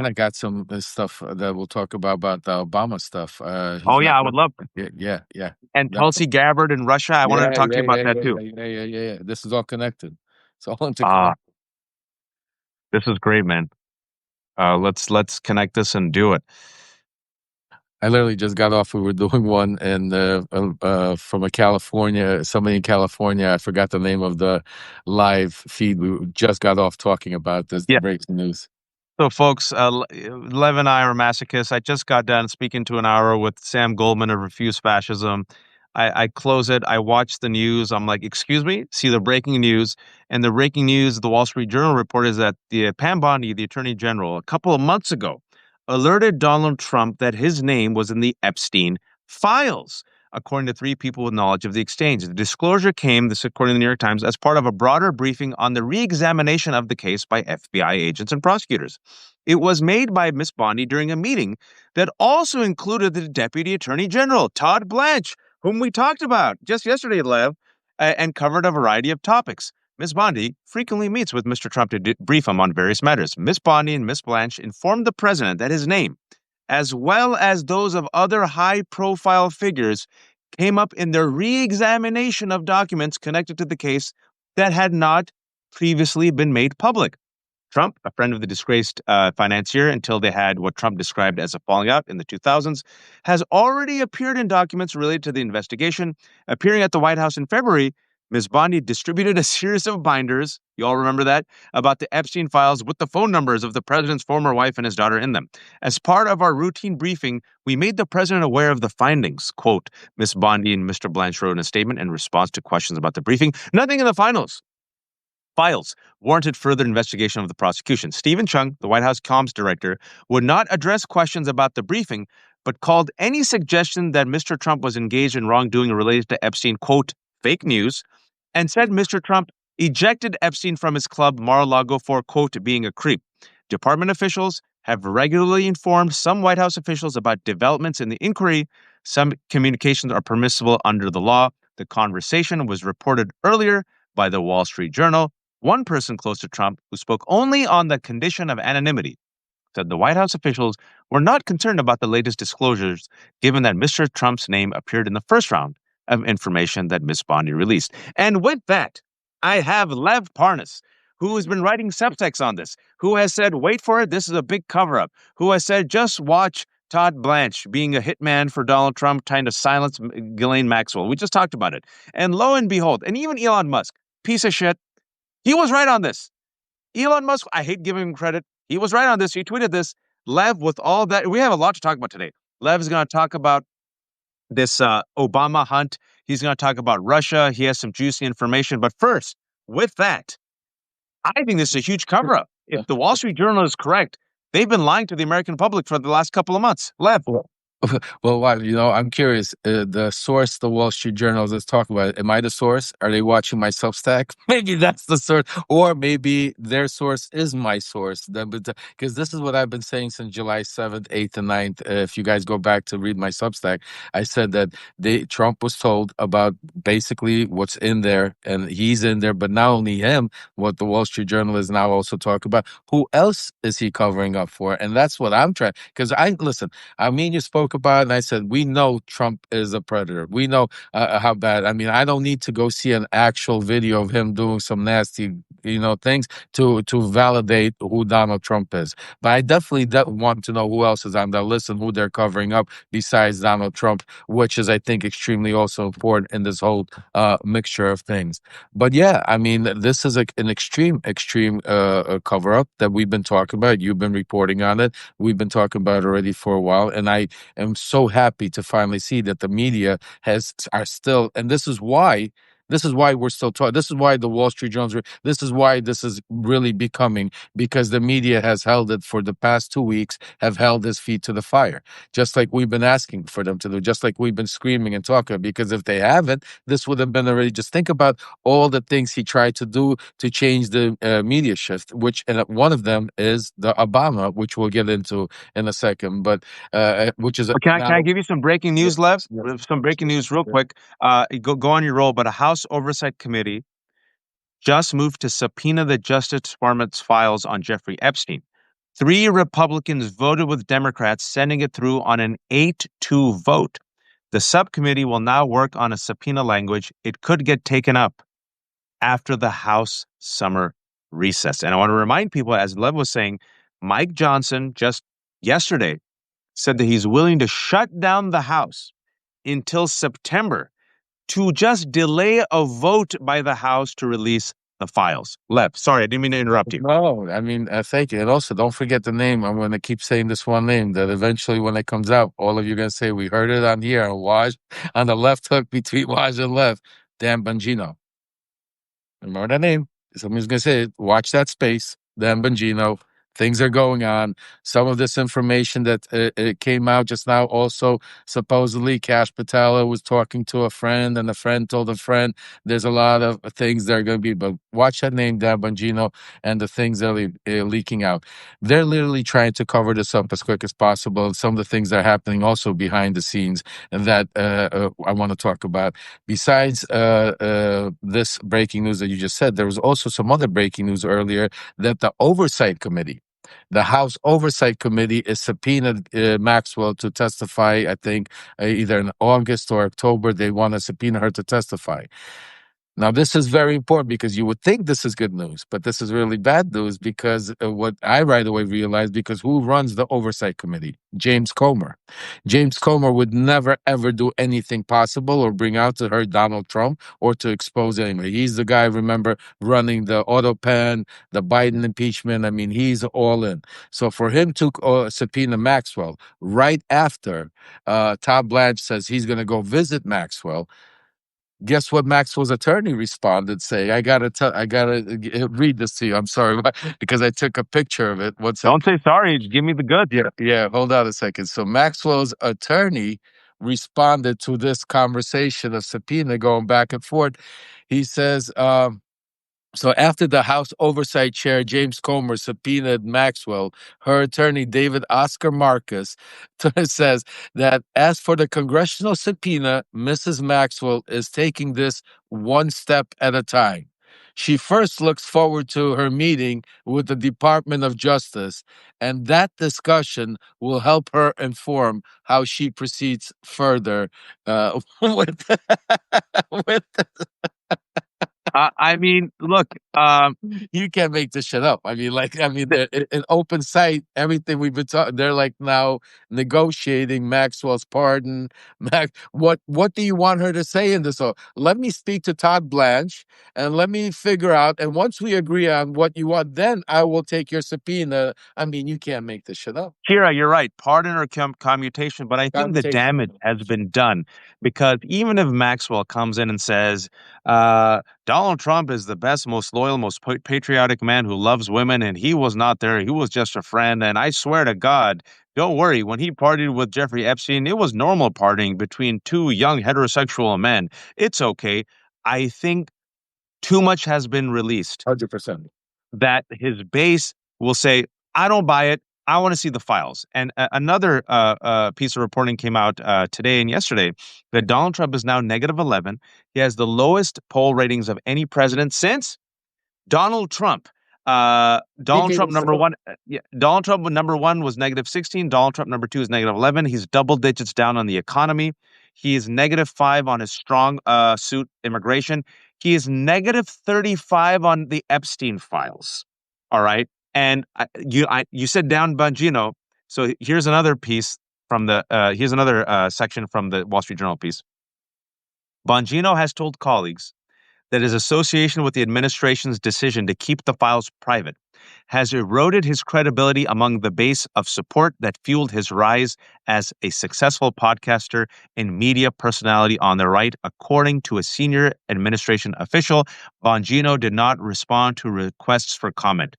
kind of got some stuff that we'll talk about the Obama stuff. Oh He's not. yeah, I would love. Yeah. And That- Tulsi Gabbard in Russia. I wanted to talk to you about that too. yeah. This is all connected. It's all Ah, interconnected. this is great, man. Let's connect this and do it. I literally just got off. We were doing one, and from somebody in California. I forgot the name of the live feed. We just got off talking about this Yeah. breaking news. So, folks, Lev and I are masochists. I just got done speaking to an hour with Sam Goldman of Refuse Fascism. I close it. I watch the news. I'm like, excuse me? See the breaking news. And the breaking news, the Wall Street Journal report is that the Pam Bondi, the Attorney General, a couple of months ago, alerted Donald Trump that his name was in the Epstein files, according to three people with knowledge of the exchange. The disclosure came, this according to the New York Times, as part of a broader briefing on the re-examination of the case by FBI agents and prosecutors. It was made by Miss Bondi during a meeting that also included the Deputy Attorney General, Todd Blanch, whom we talked about just yesterday, Lev, and covered a variety of topics. Ms. Bondi frequently meets with Mr. Trump to brief him on various matters. Ms. Bondi and Ms. Blanch informed the president that his name, as well as those of other high-profile figures, came up in their re-examination of documents connected to the case that had not previously been made public. Trump, a friend of the disgraced financier until they had what Trump described as a falling out in the 2000s, has already appeared in documents related to the investigation. Appearing at the White House in February, Ms. Bondi distributed a series of binders, you all remember that, about the Epstein files with the phone numbers of the president's former wife and his daughter in them. As part of our routine briefing, we made the president aware of the findings. Quote, Ms. Bondi and Mr. Blanch wrote in a statement in response to questions about the briefing. Nothing in the files warranted further investigation of the prosecution. Stephen Chung, the White House comms director, would not address questions about the briefing, but called any suggestion that Mr. Trump was engaged in wrongdoing related to Epstein, quote, fake news, and said Mr. Trump ejected Epstein from his club Mar-a-Lago for, quote, being a creep. Department officials have regularly informed some White House officials about developments in the inquiry. Some communications are permissible under the law. The conversation was reported earlier by the Wall Street Journal. One person close to Trump, who spoke only on the condition of anonymity, said the White House officials were not concerned about the latest disclosures, given that Mr. Trump's name appeared in the first round of information that Ms. Bondi released. And with that, I have Lev Parnas, who has been writing subtext on this, who has said, wait for it, this is a big cover-up, who has said, just watch Todd Blanch being a hitman for Donald Trump, trying to silence Ghislaine Maxwell. We just talked about it. And lo and behold, and even Elon Musk, piece of shit, he was right on this. Elon Musk, I hate giving him credit. He was right on this. He tweeted this. Lev, with all that, we have a lot to talk about today. Lev is going to talk about this Obama hunt. He's going to talk about Russia. He has some juicy information. But first, with that, I think this is a huge cover-up. If the Wall Street Journal is correct, they've been lying to the American public for the last couple of months. Lev. Well, I'm curious. The source, the Wall Street Journal, is talking about it. Am I the source? Are they watching my Substack? Maybe that's the source, or maybe their source is my source. Because this is what I've been saying since July 7th, 8th, and 9th. If you guys go back to read my Substack, I said that Trump was told about basically what's in there, and he's in there. But not only him, what the Wall Street Journal is now also talking about. Who else is he covering up for? And that's what I'm trying. Because I mean, you spoke about it, and I said, we know Trump is a predator. We know how bad. I mean, I don't need to go see an actual video of him doing some nasty, things to validate who Donald Trump is. But I definitely want to know who else is on that list and who they're covering up besides Donald Trump, which is, I think, extremely also important in this whole mixture of things. But yeah, I mean, this is an extreme cover up that we've been talking about. You've been reporting on it. We've been talking about it already for a while, and I am so happy to finally see that the media are still, and this is why we're still talking. This is why the Wall Street Journal, this is why this is really becoming, because the media has held it for the past 2 weeks, have held his feet to the fire, just like we've been asking for them to do, just like we've been screaming and talking, because if they haven't, this would have been already. Just think about all the things he tried to do to change the media shift, and one of them is the Obama, which we'll get into in a second, but which is... Can I give you some breaking news, Lev? Some breaking news real quick. Go on your roll, but a House Oversight Committee just moved to subpoena the Justice Department's files on Jeffrey Epstein. 3 Republicans voted with Democrats, sending it through on an 8-2 vote. The subcommittee will now work on a subpoena language. It could get taken up after the House summer recess. And I want to remind people, as Lev was saying, Mike Johnson just yesterday said that he's willing to shut down the House until September to just delay a vote by the House to release the files. Lev, sorry, I didn't mean to interrupt you. No, I mean, thank you. And also, don't forget the name. I'm going to keep saying this one name that eventually, when it comes out, all of you are going to say, we heard it on here on Waj, on the left hook between Waj and Lev, Dan Bongino. Remember that name? Somebody's going to say it. Watch that space. Dan Bongino. Things are going on. Some of this information that it came out just now also, supposedly, Kash Patel was talking to a friend, and a friend told a friend. There's a lot of things that are going to be, but watch that name, Dan Bongino, and the things that are leaking out. They're literally trying to cover this up as quick as possible. And some of the things that are happening also behind the scenes, and that I want to talk about. Besides this breaking news that you just said, there was also some other breaking news earlier that the Oversight Committee, the House Oversight Committee, is subpoenaed Maxwell to testify, I think, either in August or October. They want to subpoena her to testify. Now, this is very important because you would think this is good news, but this is really bad news because what I right away realized, because who runs the Oversight Committee? James Comer. James Comer would never, ever do anything possible or bring out to her Donald Trump or to expose anybody. He's the guy, remember, running the Autopan, the Biden impeachment. I mean, he's all in. So for him to subpoena Maxwell right after Todd Blanch says he's going to go visit Maxwell, guess what Maxwell's attorney responded saying? I gotta read this to you. I'm sorry, because I took a picture of it. One second. Don't say sorry. Give me the goods. Yeah, hold on a second. So Maxwell's attorney responded to this conversation of subpoena going back and forth. He says, so after the House Oversight Chair James Comer subpoenaed Maxwell, her attorney David Oscar Marcus says that as for the congressional subpoena, Mrs. Maxwell is taking this one step at a time. She first looks forward to her meeting with the Department of Justice, and that discussion will help her inform how she proceeds further with, with I mean, look, you can't make this shit up. I mean, like, they're in open sight, everything we've been talking, they're like now negotiating Maxwell's pardon. What do you want her to say in this? So let me speak to Todd Blanch and let me figure out. And once we agree on what you want, then I will take your subpoena. I mean, you can't make this shit up. Kira, you're right. Pardon or commutation, but I think the Commutation. damage has been done because even if Maxwell comes in and says, Donald Trump is the best, most loyal, most patriotic man who loves women, and he was not there. He was just a friend. And I swear to God, don't worry, when he partied with Jeffrey Epstein, it was normal partying between two young heterosexual men. It's okay. I think too much has been released 100%. that his base will say, I don't buy it. I want to see the files. And another piece of reporting came out today and yesterday that Donald Trump is now -11. He has the lowest poll ratings of any president since Donald Trump. Donald Trump number one. Donald Trump number one was -16. Donald Trump number two is -11. He's double digits down on the economy. He is -5 on his strong suit immigration. He is -35 on the Epstein files. All right. And you said Dan Bongino. So here's another piece from the here's another section from the Wall Street Journal piece. Bongino has told colleagues that his association with the administration's decision to keep the files private has eroded his credibility among the base of support that fueled his rise as a successful podcaster and media personality on the right. According to a senior administration official, Bongino did not respond to requests for comment.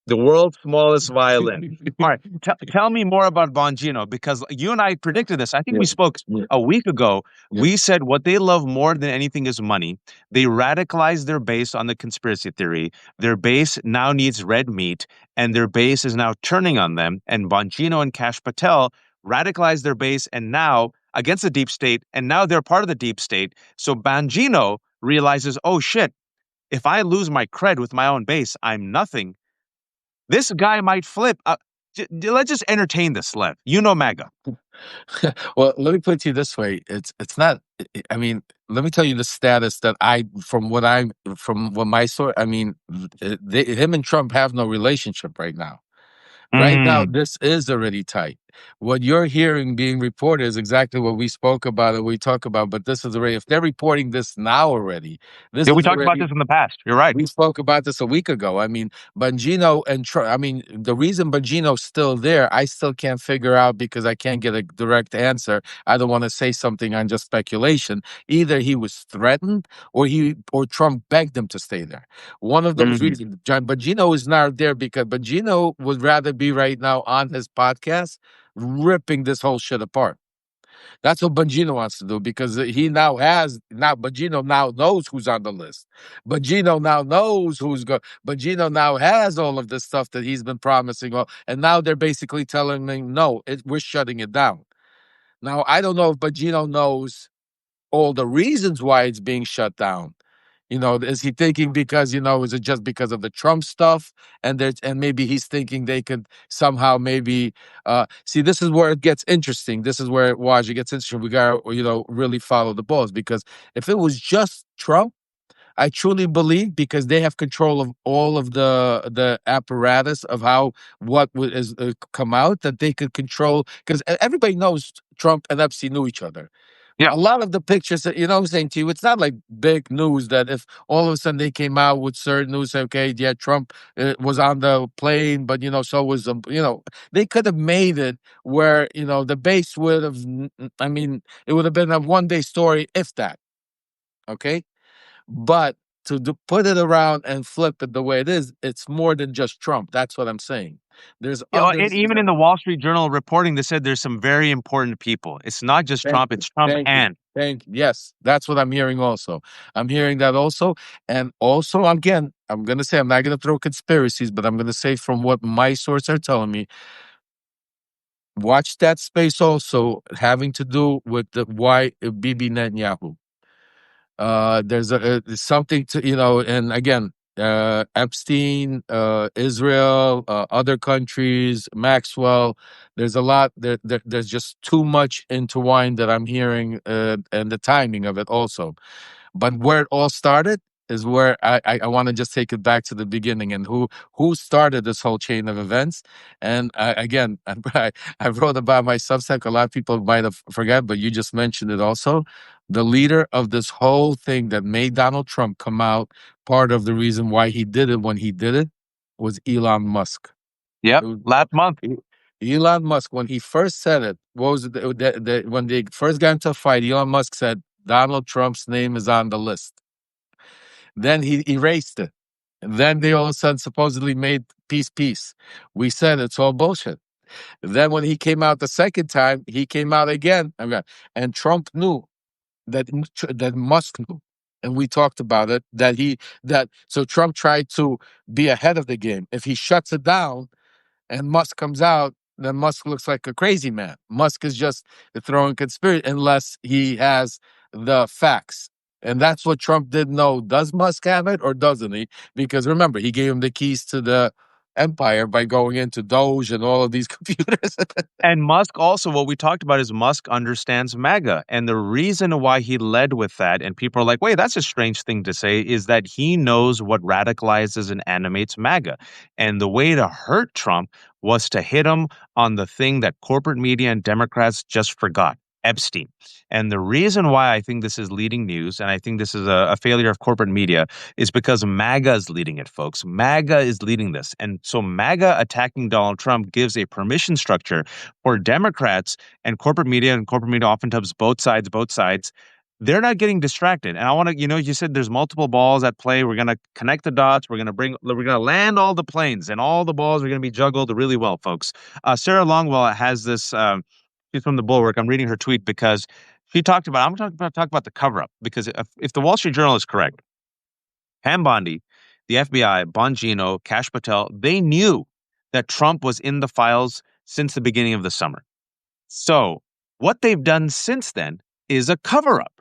The world's smallest violin. All right, tell me more about Bongino, because you and I predicted this. I think we spoke a week ago. We said what they love more than anything is money. They radicalized their base on the conspiracy theory. Their base now needs red meat, and their base is now turning on them. And Bongino and Kash Patel radicalized their base, and now against the deep state, and now they're part of the deep state. So Bongino realizes, oh shit, if I lose my cred with my own base, I'm nothing. This guy might flip. Let's just entertain this, Lev. You know MAGA. Well, let me put it to you this way: it's not. I mean, let me tell you the status that from what my source. I mean, him and Trump have no relationship right now. Right now, Mm. this is already tight. What you're hearing being reported is exactly what we spoke about and we talk about. But this is already, if they're reporting this now already, this Yeah, we is talked about already this in the past. You're right. we spoke about this a week ago. I mean, Bongino and Trump. I mean, the reason Bongino's still there, I still can't figure out because I can't get a direct answer. I don't want to say something on just speculation. Either he was threatened, or Trump begged him to stay there. One of those Mm. reasons. John Bongino is not there because Bongino would rather be right now on his podcast, ripping this whole shit apart. That's what Bongino wants to do because Bongino now knows who's on the list. Bongino now knows who's going. Bongino now has all of this stuff that he's been promising, and now they're basically telling him, no, we're shutting it down. Now I don't know if Bongino knows all the reasons why it's being shut down. Is he thinking because, is it just because of the Trump stuff? And maybe he's thinking they could somehow maybe see, this is where it gets interesting. This is where it gets interesting. We gotta, really follow the balls because if it was just Trump, I truly believe because they have control of all of the apparatus of how is come out that they could control because everybody knows Trump and Epstein knew each other. Yeah. A lot of the pictures that I'm saying to you, it's not like big news that if all of a sudden they came out with certain news, okay, yeah, Trump was on the plane, but so was they could have made it where the base would have. I mean, it would have been a one-day story, if that. Okay, but put it around and flip it the way it is, it's more than just Trump. That's what I'm saying. There's And others. even in the Wall Street Journal reporting, they said there's some very important people. It's not just Thank Trump, you. it's Trump Thank you. and. Thank you. Yes, that's what I'm hearing also. I'm hearing that also. And also, again, I'm going to say, I'm not going to throw conspiracies, but I'm going to say from what my sources are telling me, watch that space also having to do with the why Bibi Netanyahu. There's something to, and again, Epstein, Israel, other countries, Maxwell. There's a lot. There's just too much intertwined that I'm hearing, and the timing of it also. But where it all started is where I want to just take it back to the beginning and who started this whole chain of events. And again, I wrote about my Substack. A lot of people might have forgot, but you just mentioned it also. The leader of this whole thing that made Donald Trump come out, part of the reason why he did it when he did it was Elon Musk. Yep. Last month. Elon Musk, when he first said it, what was it? When they first got into a fight, Elon Musk said, Donald Trump's name is on the list. Then he erased it. And then they all of a sudden supposedly made peace. We said it's all bullshit. Then when he came out the second time, he came out again. And Trump knew that Musk knew. And we talked about it, so Trump tried to be ahead of the game. If he shuts it down, and Musk comes out, then Musk looks like a crazy man. Musk is just throwing conspiracy unless he has the facts. And that's what Trump didn't know. Does Musk have it or doesn't he? Because remember, he gave him the keys to the empire by going into Doge and all of these computers. And Musk also, what we talked about is Musk understands MAGA. And the reason why he led with that, and people are like, wait, that's a strange thing to say, is that he knows what radicalizes and animates MAGA. And the way to hurt Trump was to hit him on the thing that corporate media and Democrats just forgot. Epstein. And the reason why I think this is leading news, and I think this is a failure of corporate media, is because MAGA is leading it, folks. MAGA is leading this. And so MAGA attacking Donald Trump gives a permission structure for Democrats and corporate media oftentimes both sides. They're not getting distracted. And I want to, you said there's multiple balls at play. We're going to connect the dots. We're going to land all the planes and all the balls are going to be juggled really well, folks. Sarah Longwell has this, she's from the Bulwark. I'm reading her tweet because she talked about, I'm going to talk about the cover up because if the Wall Street Journal is correct, Pam Bondi, the FBI, Bongino, Kash Patel, they knew that Trump was in the files since the beginning of the summer. So what they've done since then is a cover up.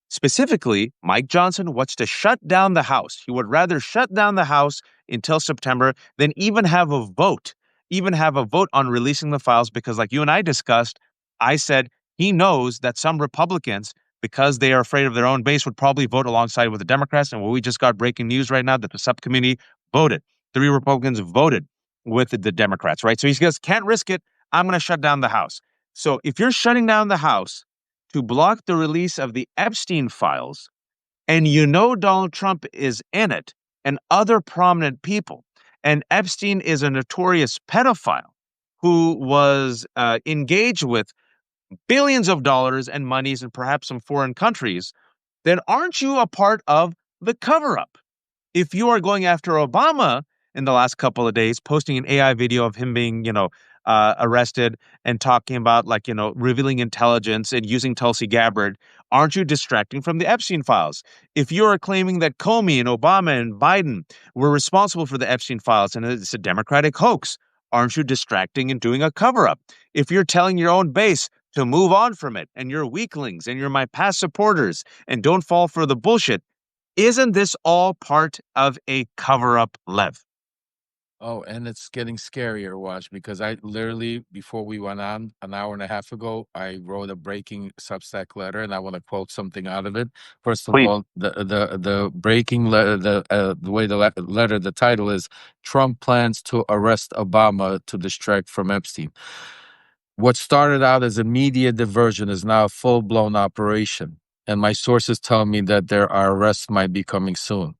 Specifically, Mike Johnson wants to shut down the House. He would rather shut down the House until September than even have a vote on releasing the files, because, like you and I discussed, I said he knows that some Republicans, because they are afraid of their own base, would probably vote alongside with the Democrats. And we just got breaking news right now that the subcommittee voted. 3 Republicans voted with the Democrats, right? So he goes, can't risk it. I'm going to shut down the House. So if you're shutting down the House to block the release of the Epstein files, and you know Donald Trump is in it and other prominent people, and Epstein is a notorious pedophile who was engaged with billions of dollars and monies in perhaps some foreign countries, then aren't you a part of the cover up? If you are going after Obama in the last couple of days, posting an AI video of him being, arrested and talking about, like, revealing intelligence and using Tulsi Gabbard, aren't you distracting from the Epstein files? If you are claiming that Comey and Obama and Biden were responsible for the Epstein files and it's a Democratic hoax, aren't you distracting and doing a cover up? If you're telling your own base to move on from it and you're weaklings and you're my past supporters and don't fall for the bullshit, isn't this all part of a cover-up, Lev? Oh, and it's getting scarier, watch, because I literally, before we went on an hour and a half ago, I wrote a breaking Substack letter, and I want to quote something out of it. First of Please. all, the breaking letter, the way the letter, the title is Trump plans to arrest Obama to distract from Epstein. What started out as a media diversion is now a full-blown operation, and my sources tell me that there are arrests might be coming soon.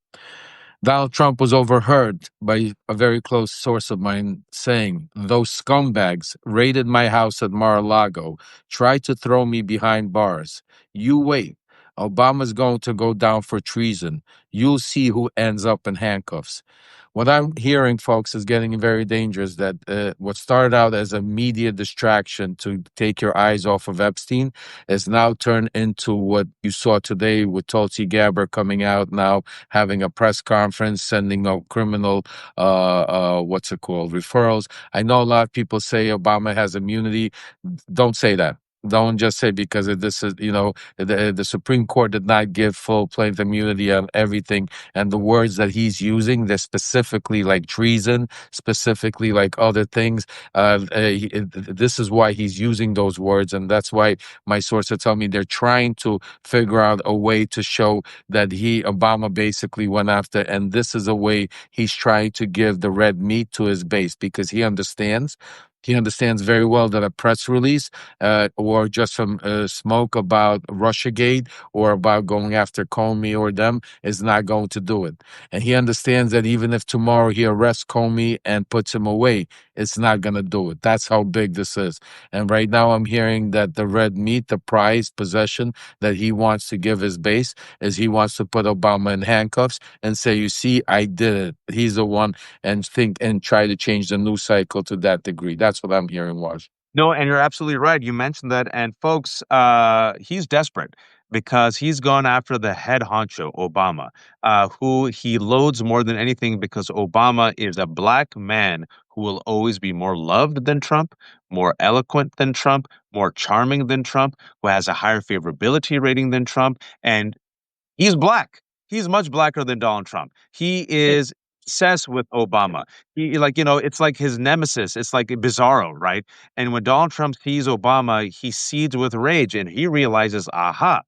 Donald Trump was overheard by a very close source of mine saying, those scumbags raided my house at Mar-a-Lago, tried to throw me behind bars. You wait. Obama's going to go down for treason. You'll see who ends up in handcuffs. What I'm hearing, folks, is getting very dangerous. That what started out as a media distraction to take your eyes off of Epstein is now turned into what you saw today with Tulsi Gabbard coming out now, having a press conference, sending out criminal, what's it called, referrals. I know a lot of people say Obama has immunity. Don't say that. Don't just say because this is, the Supreme Court did not give full plaintiff immunity on everything. And the words that he's using, they're specifically like treason, specifically like other things. This is why he's using those words. And that's why my sources tell me they're trying to figure out a way to show that Obama basically went after. And this is a way he's trying to give the red meat to his base because he understands. He understands very well that a press release or just some smoke about Russiagate or about going after Comey or them is not going to do it. And he understands that even if tomorrow he arrests Comey and puts him away, it's not going to do it. That's how big this is. And right now I'm hearing that the red meat, the prized possession that he wants to give his base is he wants to put Obama in handcuffs and say, you see, I did it. He's the one, and try to change the news cycle to that degree. That's what I'm hearing, Waj. No, and you're absolutely right. You mentioned that. And folks, he's desperate because he's gone after the head honcho, Obama, who he loads more than anything because Obama is a black man who will always be more loved than Trump, more eloquent than Trump, more charming than Trump, who has a higher favorability rating than Trump. And he's black. He's much blacker than Donald Trump. He is obsessed with Obama. It's like his nemesis. It's like Bizarro, right? And when Donald Trump sees Obama, he seethes with rage and he realizes, aha,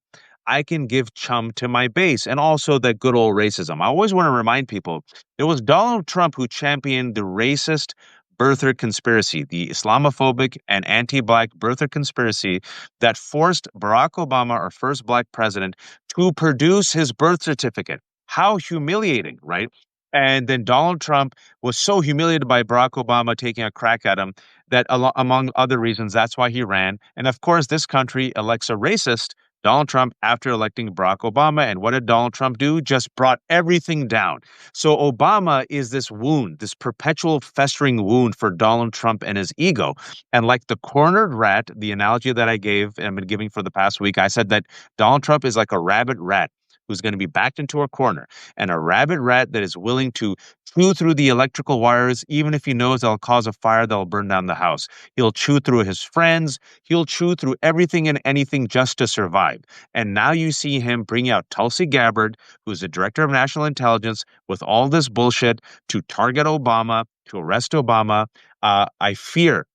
I can give chum to my base, and also that good old racism. I always want to remind people it was Donald Trump who championed the racist birther conspiracy, the Islamophobic and anti-black birther conspiracy that forced Barack Obama, our first black president, to produce his birth certificate. How humiliating, right? And then Donald Trump was so humiliated by Barack Obama taking a crack at him that, among other reasons, that's why he ran. And of course, this country elects a racist, Donald Trump, after electing Barack Obama. And what did Donald Trump do? Just brought everything down. So Obama is this wound, this perpetual festering wound for Donald Trump and his ego. And like the cornered rat, the analogy that I gave and I've been giving for the past week, I said that Donald Trump is like a rabid rat who's going to be backed into a corner, and a rabid rat that is willing to chew through the electrical wires, even if he knows they'll cause a fire that'll burn down the house. He'll chew through his friends. He'll chew through everything and anything just to survive. And now you see him bring out Tulsi Gabbard, who's the director of national intelligence, with all this bullshit to target Obama, to arrest Obama. I fear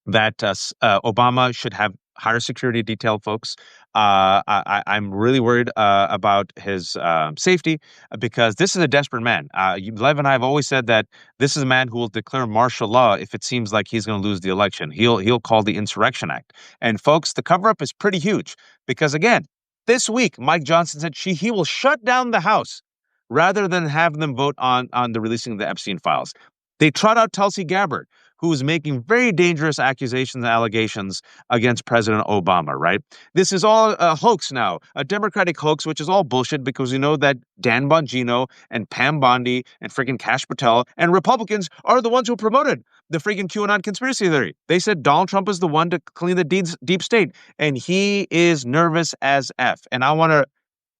that Obama should have higher security detail, folks. I'm really worried about his safety because this is a desperate man. Lev and I have always said that this is a man who will declare martial law if it seems like he's going to lose the election. He'll call the Insurrection Act. And folks, the cover up is pretty huge because again, this week Mike Johnson said he will shut down the House rather than have them vote on the releasing of the Epstein files. They trot out Tulsi Gabbard, who is making very dangerous accusations and allegations against President Obama, right? This is all a hoax now, a Democratic hoax, which is all bullshit because we know that Dan Bongino and Pam Bondi and freaking Kash Patel and Republicans are the ones who promoted the freaking QAnon conspiracy theory. They said Donald Trump is the one to clean the deep state, and he is nervous as F. And I want to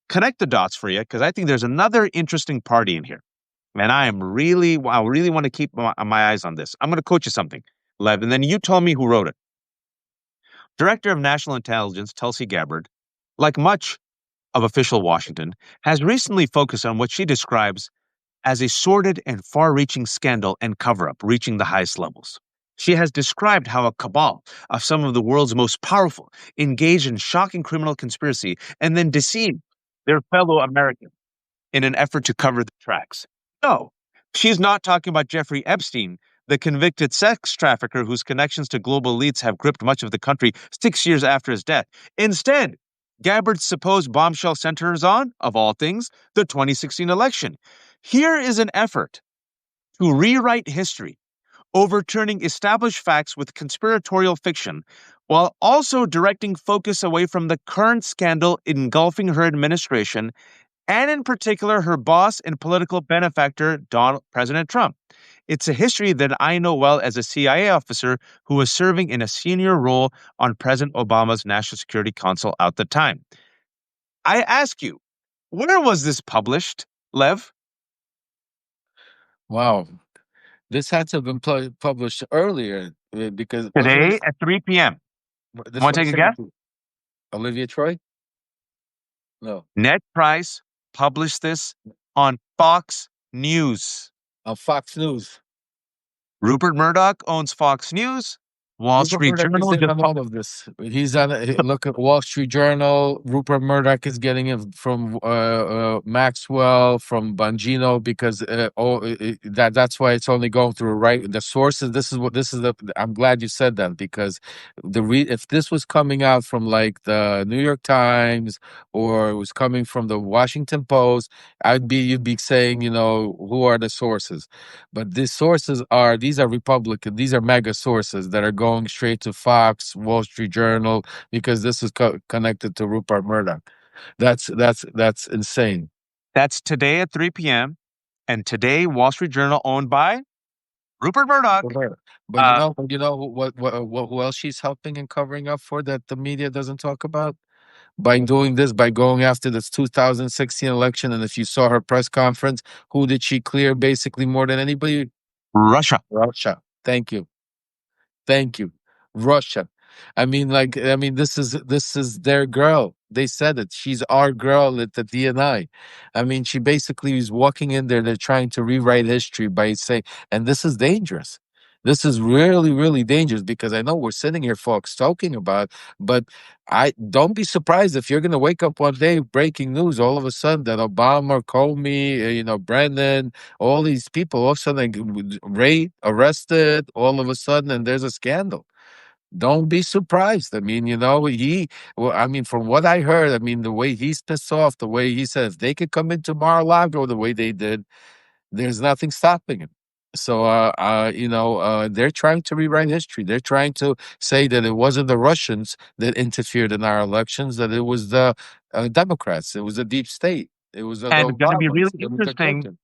connect the dots for you because I think there's another interesting party in here. And I really want to keep my eyes on this. I'm going to quote you something, Lev, and then you tell me who wrote it. Director of National Intelligence, Tulsi Gabbard, like much of official Washington, has recently focused on what she describes as a sordid and far-reaching scandal and cover-up reaching the highest levels. She has described how a cabal of some of the world's most powerful engaged in shocking criminal conspiracy and then deceived their fellow Americans in an effort to cover the tracks. No, she's not talking about Jeffrey Epstein, the convicted sex trafficker whose connections to global elites have gripped much of the country 6 years after his death. Instead, Gabbard's supposed bombshell centers on, of all things, the 2016 election. Here is an effort to rewrite history, overturning established facts with conspiratorial fiction, while also directing focus away from the current scandal engulfing her administration and in particular her boss and political benefactor, President Trump. It's a history that I know well as a CIA officer who was serving in a senior role on President Obama's National Security Council at the time. I ask you, where was this published, Lev? Wow. This had to have been published earlier because wasn't Today at 3 p.m. this Want to one take a sent guess? to Olivia Troy? No. Ned Price published this on Fox News. Fox News. Rupert Murdoch owns Fox News. Wall Rupert Street Murdoch is Journal in just on all of this. He's on. Look at Wall Street Journal. Rupert Murdoch is getting it from Maxwell, from Bongino, because that's why it's only going through right the sources. This is what this is. I'm glad you said that because if this was coming out from like the New York Times or it was coming from the Washington Post, you'd be saying, who are the sources? But these are Republican. These are MAGA sources that are going straight to Fox, Wall Street Journal, because this is connected to Rupert Murdoch. That's insane. That's today at 3 p.m. And today, Wall Street Journal owned by Rupert Murdoch. But you know what who else she's helping and covering up for that the media doesn't talk about? By doing this, by going after this 2016 election, and if you saw her press conference, who did she clear basically more than anybody? Russia. Russia. Thank you. Thank you. Russia. This is their girl. They said it. She's our girl at the DNI. She basically is walking in there. They're trying to rewrite history by saying, and this is dangerous. This is really, really dangerous because I know we're sitting here, folks, talking about, but I don't be surprised if you're going to wake up one day, breaking news, all of a sudden that Obama, Comey, Brennan, all these people, all of a sudden, arrested, all of a sudden, and there's a scandal. Don't be surprised. From what I heard, the way he's pissed off, the way he says they could come into Mar-a-Lago the way they did, there's nothing stopping him. So, they're trying to rewrite history. They're trying to say that it wasn't the Russians that interfered in our elections, that it was the Democrats. It was the deep state. It was the And it's going to be Obamas. really It was the interesting, Clinton.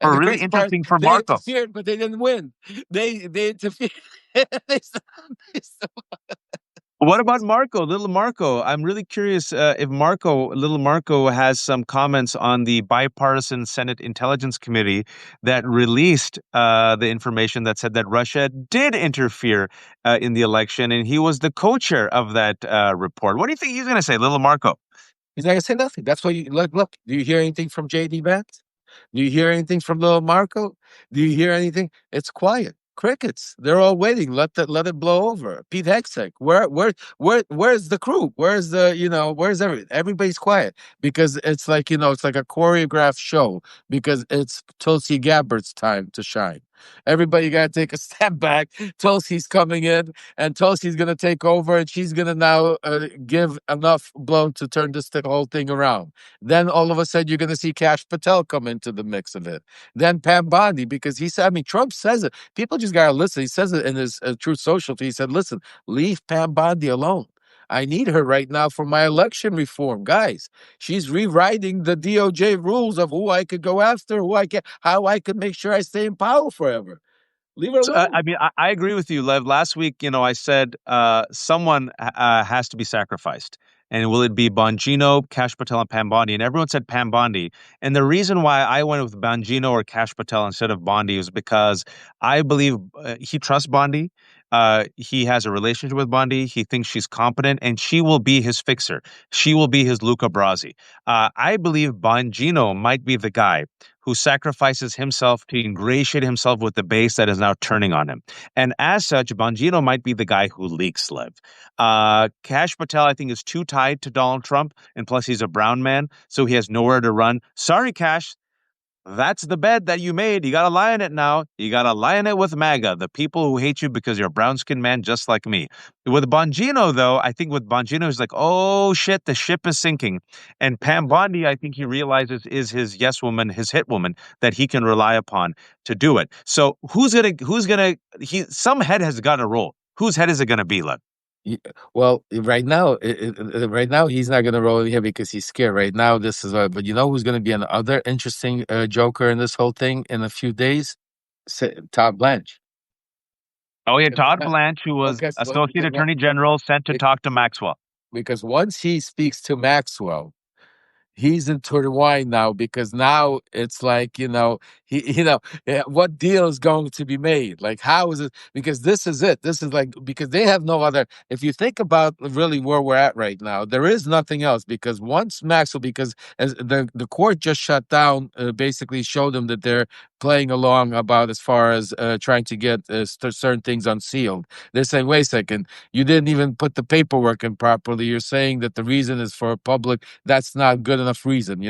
And the crazy part, for they Marco. interfered, but they didn't win. They interfered. They still- What about Marco, little Marco? I'm really curious if little Marco, has some comments on the bipartisan Senate Intelligence Committee that released the information that said that Russia did interfere in the election, and he was the co-chair of that report. What do you think he's going to say, little Marco? He's not gonna say nothing. That's why you look. Look, do you hear anything from JD Vance? Do you hear anything from Little Marco? Do you hear anything? It's quiet. Crickets. They're all waiting. Let it blow over. Pete Hegseth. Where's the crew? Where's the where's everybody's quiet because it's like it's like a choreographed show because it's Tulsi Gabbard's time to shine. Everybody got to take a step back. Tulsi's coming in, and Tulsi's going to take over, and she's going to now give enough blow to turn the whole thing around. Then all of a sudden, you're going to see Kash Patel come into the mix of it. Then Pam Bondi, because he said, I mean, Trump says it. People just got to listen. He says it in his Truth Social. He said, listen, leave Pam Bondi alone. I need her right now for my election reform. Guys, she's rewriting the DOJ rules of who I could go after, how I could make sure I stay in power forever. Leave her So, alone. I mean, I agree with you, Lev. Last week, I said someone has to be sacrificed. And will it be Bongino, Kash Patel, and Pam Bondi? And everyone said Pam Bondi. And the reason why I went with Bongino or Kash Patel instead of Bondi is because I believe he trusts Bondi. He has a relationship with Bondi. He thinks she's competent, and she will be his fixer. She will be his Luca Brasi. I believe Bongino might be the guy who sacrifices himself to ingratiate himself with the base that is now turning on him. And as such, Bongino might be the guy who leaks, Lev. Kash Patel, I think, is too tied to Donald Trump, and plus he's a brown man, so he has nowhere to run. Sorry, Kash. That's the bed that you made. You got to lie in it now. You got to lie in it with MAGA, the people who hate you because you're a brown-skinned man just like me. With Bongino, though, I think with Bongino, it's like, oh, shit, the ship is sinking. And Pam Bondi, I think he realizes is his yes woman, his hit woman that he can rely upon to do it. So some head has got to roll. Whose head is it going to be, Lev? Well, right now he's not going to roll here because he's scared. Right now, this is. But you know who's going to be another interesting joker in this whole thing in a few days? Todd Blanch. Oh, yeah, Because Todd Blanch, who was Associate Attorney General, sent to talk to Maxwell. because once he speaks to Maxwell, he's intertwined now because now it's like what deal is going to be made, like how is it, because this is it, this is like, because they have no other, if you think about really where we're at right now, there is nothing else, because once Maxwell, because as the court just shut down, basically showed them that they're playing along about as far as trying to get certain things unsealed. They're saying, wait a second, you didn't even put the paperwork in properly, you're saying that the reason is for public, that's not good enough reason,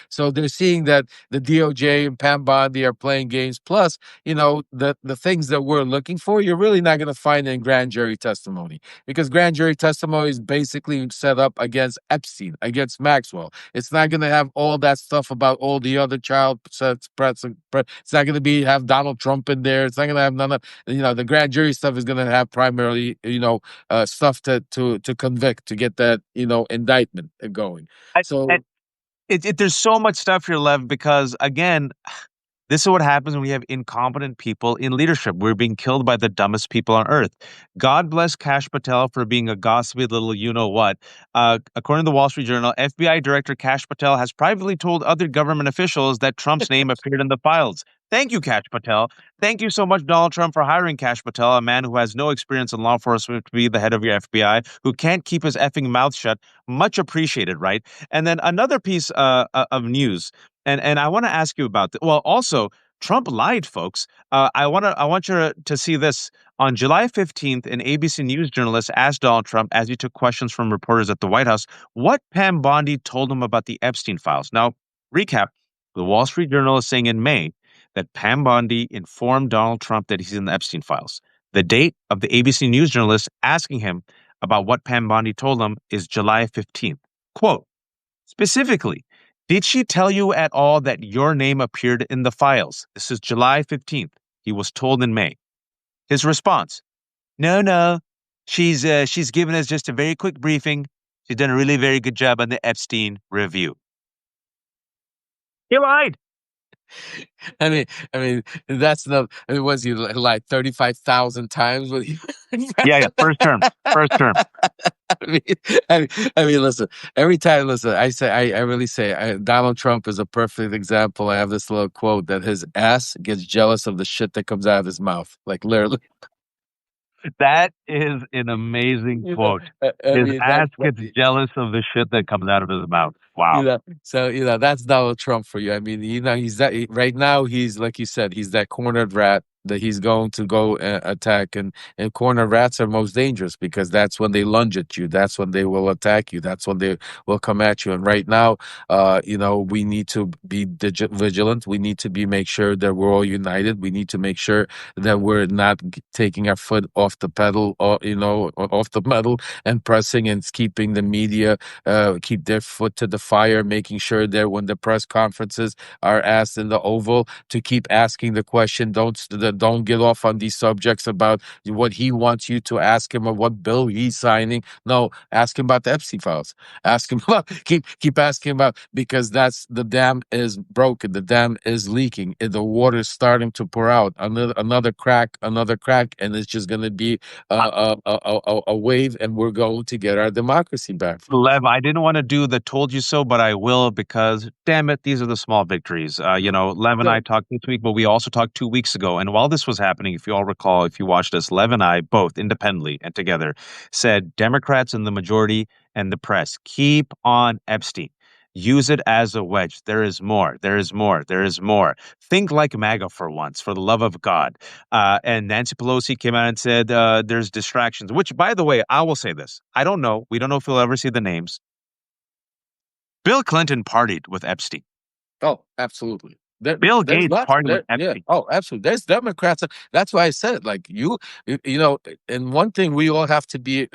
so they're seeing that the DOJ and Pam Bondi are playing games, plus the things that we're looking for, you're really not going to find in grand jury testimony, because grand jury testimony is basically set up against Epstein, against Maxwell. It's not going to have all that stuff about all the other child sets. It's not going to have Donald Trump in there. It's not going to have none of the grand jury stuff. Is going to have primarily stuff to convict, to get that indictment going. So There's so much stuff here, Lev, because again, this is what happens when we have incompetent people in leadership. We're being killed by the dumbest people on earth. God bless Kash Patel for being a gossipy little you-know-what. According to the Wall Street Journal, FBI Director Kash Patel has privately told other government officials that Trump's name appeared in the files. Thank you, Kash Patel. Thank you so much, Donald Trump, for hiring Kash Patel, a man who has no experience in law enforcement, to be the head of your FBI, who can't keep his effing mouth shut. Much appreciated, right? And then another piece of news. And I want to ask you about that. Well, also, Trump lied, folks. I want you to see this. On July 15th, an ABC News journalist asked Donald Trump, as he took questions from reporters at the White House, what Pam Bondi told him about the Epstein files. Now, recap: the Wall Street Journal is saying in May that Pam Bondi informed Donald Trump that he's in the Epstein files. The date of the ABC News journalist asking him about what Pam Bondi told him is July 15th. Quote, specifically, did she tell you at all that your name appeared in the files? This is July 15th. He was told in May. His response: no. She's given us just a very quick briefing. She's done a really very good job on the Epstein review. He lied. I mean, that's not. I mean, was he like 35,000 times? Yeah, first term. I mean, I mean, I mean, listen. Every time, listen, I really say, Donald Trump is a perfect example. I have this little quote that his ass gets jealous of the shit that comes out of his mouth, like literally. That is an amazing You know, quote. I His mean ass gets jealous of the shit that comes out of his mouth. you Wow. know, so that's Donald Trump for you. I mean, he's that right now. He's like you said, he's that cornered rat that he's going to go attack, and cornered rats are most dangerous because that's when they lunge at you. That's when they will attack you. That's when they will come at you. And right now, we need to be vigilant. We need to be make sure that we're all united. We need to make sure that we're not taking our foot off the pedal, or off the metal, and pressing and keeping the media keep their foot to the fire, making sure that when the press conferences are asked in the Oval, to keep asking the question. Don't get off on these subjects about what he wants you to ask him or what bill he's signing. No, ask him about the Epstein files. Ask him about keep asking about, because that's the dam is broken. The dam is leaking. The water is starting to pour out. Another crack, and it's just going to be a wave, and we're going to get our democracy back. Lev, I didn't want to do the told you so, but I will because, damn it, these are the small victories. Lev and I talked this week, but we also talked 2 weeks ago. And while this was happening, if you all recall, if you watched us, Lev and I both independently and together said Democrats in the majority and the press, keep on Epstein. Use it as a wedge. There is more. There is more. There is more. Think like MAGA for once, for the love of God. And Nancy Pelosi came out and said there's distractions, which, by the way, I will say this. I don't know. We don't know if we'll ever see the names. Bill Clinton partied with Epstein. Oh, absolutely. Bill There's Gates lots partied with yeah. Epstein. Oh, absolutely. There's Democrats. That's why I said, like and one thing we all have to be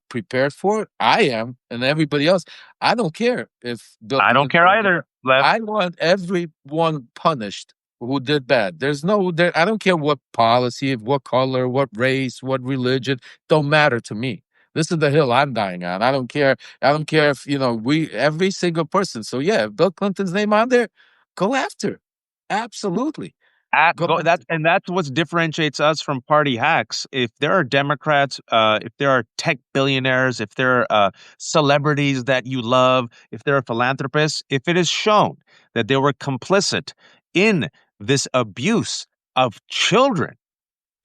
prepared for. I am, and everybody else. I don't care if Bill I don't care Clinton. either, Lev. I want everyone punished who did bad. There's no there. I don't care what policy, what color, what race, what religion. Don't matter to me. This is the hill I'm dying on. I don't care. I don't care if we every single person. So yeah, if Bill Clinton's name on there, go after. Absolutely, go after. That's what differentiates us from party hacks. If there are Democrats, if there are tech billionaires, if there are celebrities that you love, if there are philanthropists, if it is shown that they were complicit in this abuse of children,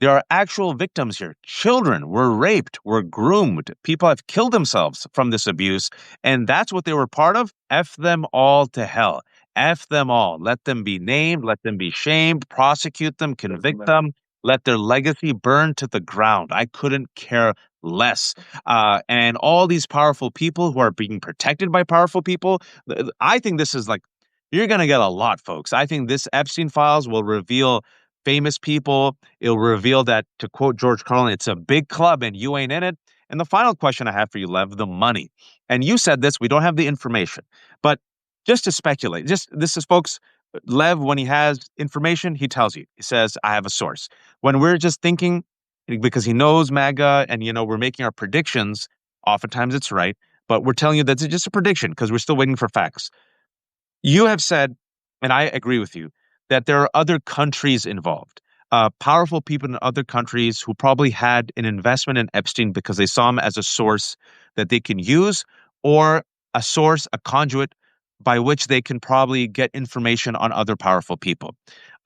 there are actual victims here. Children were raped, were groomed. People have killed themselves from this abuse. And that's what they were part of. F them all to hell. F them all. Let them be named. Let them be shamed. Prosecute them. Convict them. Let their legacy burn to the ground. I couldn't care less. And all these powerful people who are being protected by powerful people, I think this is like, you're going to get a lot, folks. I think this Epstein files will reveal famous people. It'll reveal that, to quote George Carlin, it's a big club and you ain't in it. And the final question I have for you, Lev, the money. And you said this, we don't have the information, but just to speculate, this is, folks, Lev, when he has information, he tells you. He says, I have a source. When we're just thinking, because he knows MAGA and, we're making our predictions, oftentimes it's right, but we're telling you that's just a prediction because we're still waiting for facts. You have said, and I agree with you, that there are other countries involved, powerful people in other countries who probably had an investment in Epstein because they saw him as a source that they can use, or a source, a conduit by which they can probably get information on other powerful people.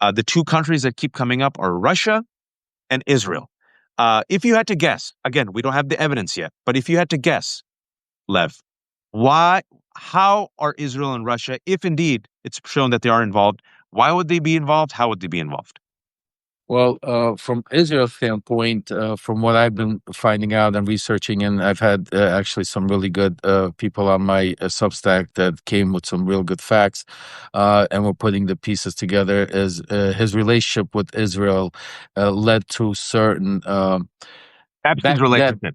The two countries that keep coming up are Russia and Israel. If you had to guess, again, we don't have the evidence yet, but if you had to guess, Lev, how are Israel and Russia, if indeed it's shown that they are involved, why would they be involved? How would they be involved? Well, from Israel's standpoint, from what I've been finding out and researching, and I've had actually some really good people on my Substack that came with some real good facts, and we're putting the pieces together, is his relationship with Israel led to certain Epstein's back then. relationship.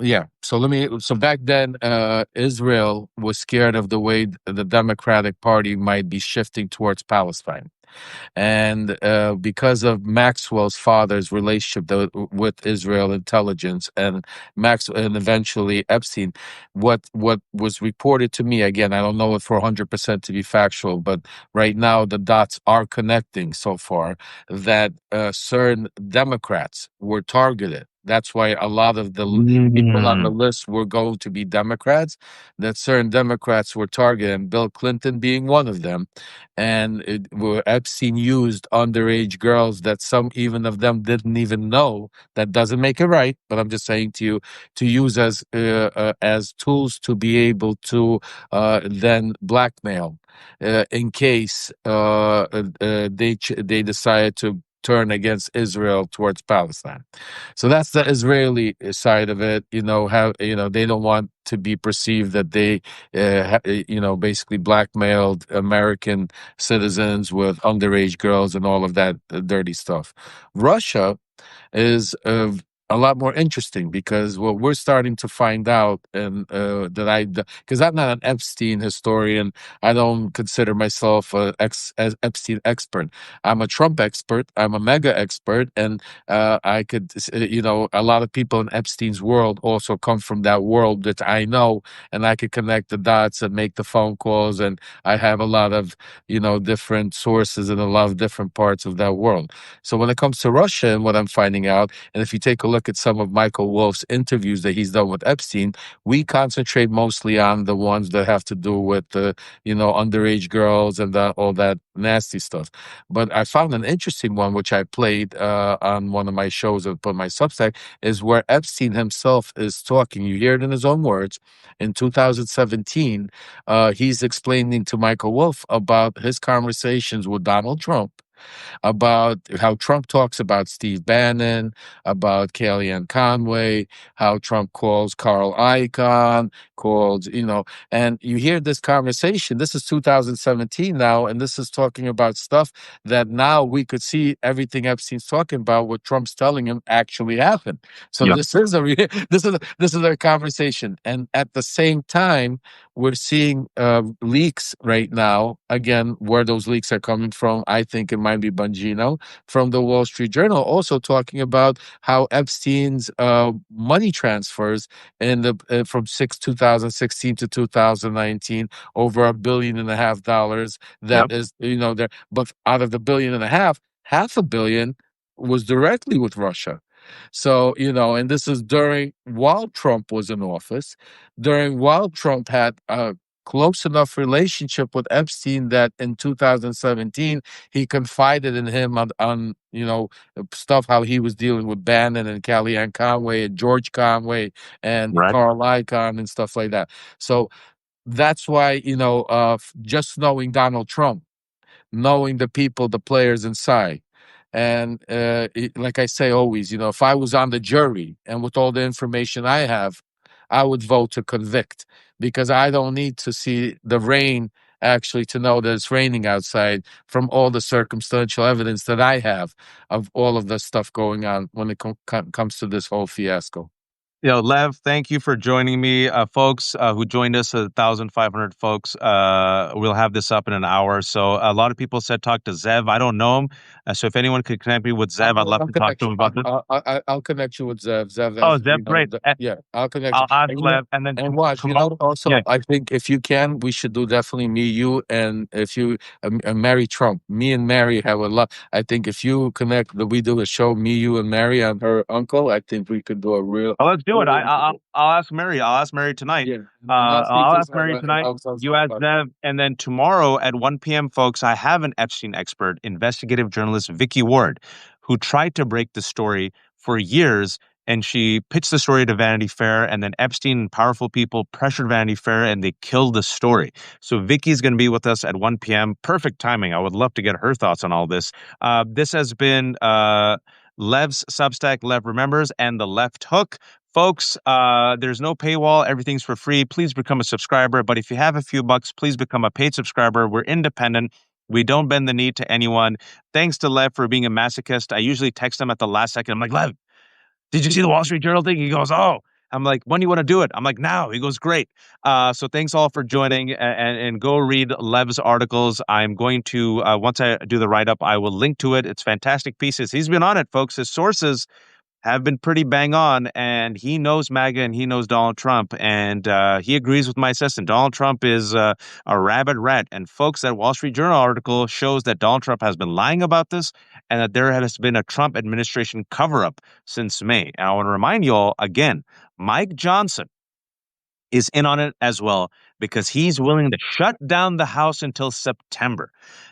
Yeah. So back then, Israel was scared of the way the Democratic Party might be shifting towards Palestine. And because of Maxwell's father's relationship with Israel intelligence, and and eventually Epstein, what was reported to me, again, I don't know it for 100% to be factual, but right now the dots are connecting so far, that certain Democrats were targeted That's why a lot of the people on the list were going to be Democrats, that certain Democrats were targeted, and Bill Clinton being one of them. And Epstein used underage girls that some even of them didn't even know. That doesn't make it right, but I'm just saying to you, to use as tools to be able to then blackmail in case they decide to turn against Israel towards Palestine. So that's the Israeli side of it. How they don't want to be perceived that they basically blackmailed American citizens with underage girls and all of that dirty stuff. Russia is a lot more interesting, because what we're starting to find out, and because I'm not an Epstein historian, I don't consider myself as Epstein expert. I'm a Trump expert. I'm a MAGA expert, and I could, a lot of people in Epstein's world also come from that world that I know, and I could connect the dots and make the phone calls, and I have a lot of different sources in a lot of different parts of that world. So when it comes to Russia and what I'm finding out, and if you take a look at some of Michael Wolff's interviews that he's done with Epstein, we concentrate mostly on the ones that have to do with the, underage girls and all that nasty stuff. But I found an interesting one, which I played on one of my shows and put on my Substack, is where Epstein himself is talking. You hear it in his own words. In 2017, he's explaining to Michael Wolff about his conversations with Donald Trump, about how Trump talks about Steve Bannon, about Kellyanne Conway, how Trump calls Carl Icahn, and you hear this conversation. This is 2017 now, and this is talking about stuff that now we could see everything Epstein's talking about, what Trump's telling him actually happened. So Yeah. this is a conversation, and at the same time, we're seeing leaks right now. Again, where those leaks are coming from, I think it might be Bongino from the Wall Street Journal, also talking about how Epstein's money transfers in the from 2016 to 2019, over $1.5 billion. That Yep. is, there. But out of the billion and a half a billion was directly with Russia. So, and this is while Trump was in office, while Trump had a close enough relationship with Epstein that in 2017, he confided in him on stuff, how he was dealing with Bannon and Kellyanne Conway and George Conway and Right. Carl Icahn and stuff like that. So that's why, just knowing Donald Trump, knowing the people, the players inside. And like I say always, if I was on the jury and with all the information I have, I would vote to convict, because I don't need to see the rain actually to know that it's raining outside, from all the circumstantial evidence that I have of all of the stuff going on when it comes to this whole fiasco. Lev, thank you for joining me. Folks who joined us, 1,500 folks, we'll have this up in an hour. So a lot of people said talk to Zev. I don't know him. So if anyone could connect me with Zev, I'd love to talk to him about this. I'll connect you with Zev. Zev Oh, has, Zev, great. yeah, I'll connect you. I'll ask And, Lev, and then watch, tomorrow. also, Yeah. I think if you can, we should do definitely me, you, and if you, Mary Trump. Me and Mary have a lot. I think if you connect, we do a show, me, you, and Mary on her uncle, I think we could do a real. Oh, let's do it. I'll ask Mary. I'll ask Mary tonight. Yeah. And I'll speak I'll to ask Mary Zev, tonight. You ask Zev, and then tomorrow at 1 p.m., folks, I have an Epstein expert, investigative journalist Vicky Ward, who tried to break the story for years, and she pitched the story to Vanity Fair, and then Epstein and powerful people pressured Vanity Fair, and they killed the story. So Vicky's going to be with us at 1 p.m. Perfect timing. I would love to get her thoughts on all this. This has been Lev's Substack, Lev Remembers, and The Left Hook. Folks, there's no paywall. Everything's for free. Please become a subscriber. But if you have a few bucks, please become a paid subscriber. We're independent. We don't bend the knee to anyone. Thanks to Lev for being a masochist. I usually text him at the last second. I'm like, Lev, did you see the Wall Street Journal thing? He goes, oh. I'm like, when do you want to do it? I'm like, now. He goes, great. So thanks all for joining, and go read Lev's articles. I'm going to, once I do the write-up, I will link to it. It's fantastic pieces. He's been on it, folks. His sources have been pretty bang on, and he knows MAGA and he knows Donald Trump, and he agrees with my assessment. Donald Trump is a rabid rat, and folks, that Wall Street Journal article shows that Donald Trump has been lying about this, and that there has been a Trump administration cover-up since May. And I want to remind you all again, Mike Johnson is in on it as well because he's willing to shut down the House until September.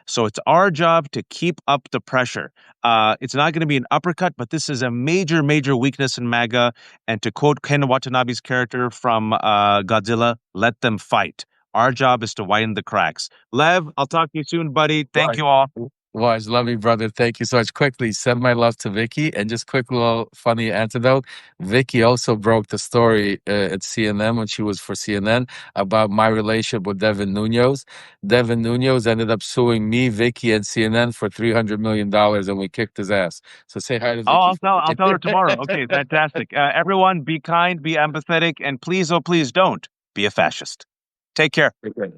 So it's our job to keep up the pressure. It's not going to be an uppercut, but this is a major, major weakness in MAGA. And to quote Ken Watanabe's character from Godzilla, let them fight. Our job is to widen the cracks. Lev, I'll talk to you soon, buddy. Thank you all. Wise, love you, brother. Thank you so much. Quickly, send my love to Vicky. And just quick little funny antidote. Vicky also broke the story at CNN when she was for CNN about my relationship with Devin Nunes. Devin Nunes ended up suing me, Vicky, and CNN for $300 million, and we kicked his ass. So say hi to Vicky. Oh, I'll tell her tomorrow. Okay, fantastic. Everyone, be kind, be empathetic, and please, oh, please don't be a fascist. Take care. Okay.